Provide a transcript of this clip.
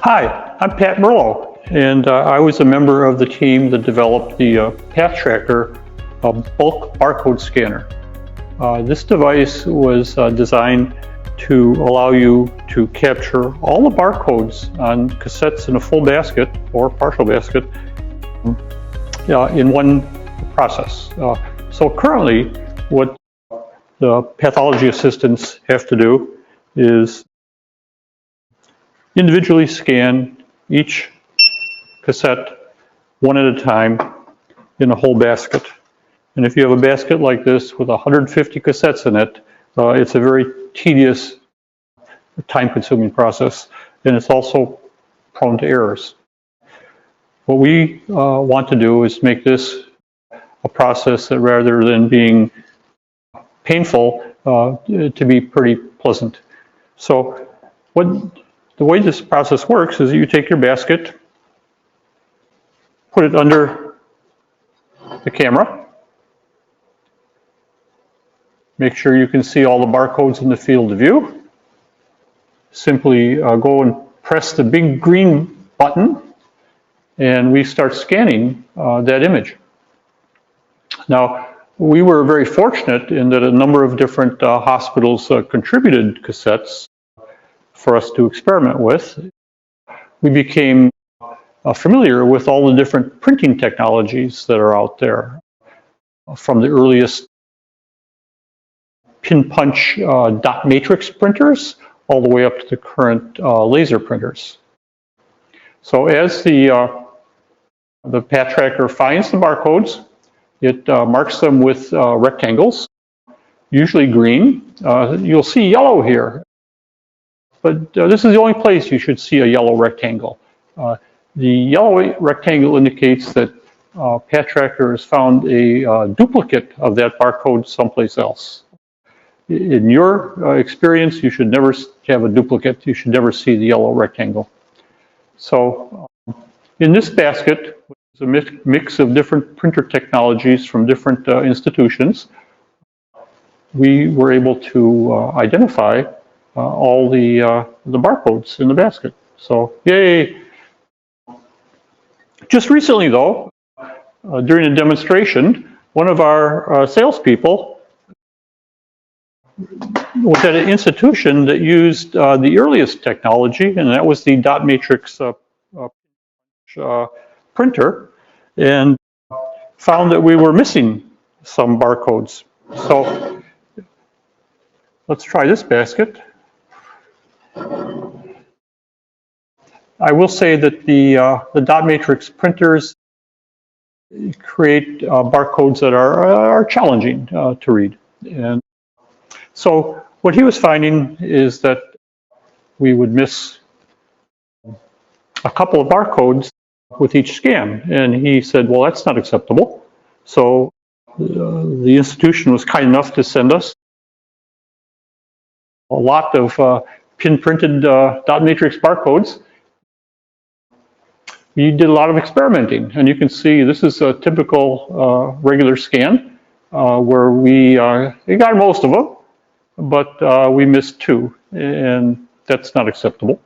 Hi, I'm Pat Merlo, and I was a member of the team that developed the PathTracker bulk barcode scanner. This device was designed to allow you to capture all the barcodes on cassettes in a full basket or partial basket in one process. So currently, what the pathology assistants have to do is individually scan each cassette one at a time in a whole basket. And if you have a basket like this with 150 cassettes in it, it's a very tedious, time-consuming process, and it's also prone to errors. What we want to do is make this a process that, rather than being painful, to be pretty pleasant. So the way this process works is you take your basket, put it under the camera, make sure you can see all the barcodes in the field of view. Simply go and press the big green button, and we start scanning that image. Now, we were very fortunate in that a number of different hospitals contributed cassettes for us to experiment with. We became familiar with all the different printing technologies that are out there, from the earliest pin punch dot matrix printers all the way up to the current laser printers. So as the PathTracker finds the barcodes, it marks them with rectangles, usually green. You'll see yellow here, but this is the only place you should see a yellow rectangle. The yellow rectangle indicates that PathTracker has found a duplicate of that barcode someplace else. In your experience, you should never have a duplicate. You should never see the yellow rectangle. So in this basket, which is a mix of different printer technologies from different institutions, we were able to identify all the barcodes in the basket. So yay! Just recently, though, during a demonstration, one of our salespeople was at an institution that used the earliest technology, and that was the dot matrix printer, and found that we were missing some barcodes. So let's try this basket. I will say that the dot matrix printers create barcodes that are challenging to read. And so what he was finding is that we would miss a couple of barcodes with each scan. And he said, well, that's not acceptable. So the institution was kind enough to send us a lot of pin-printed dot matrix barcodes. We did a lot of experimenting, and you can see this is a typical regular scan where we got most of them, but we missed two, and that's not acceptable.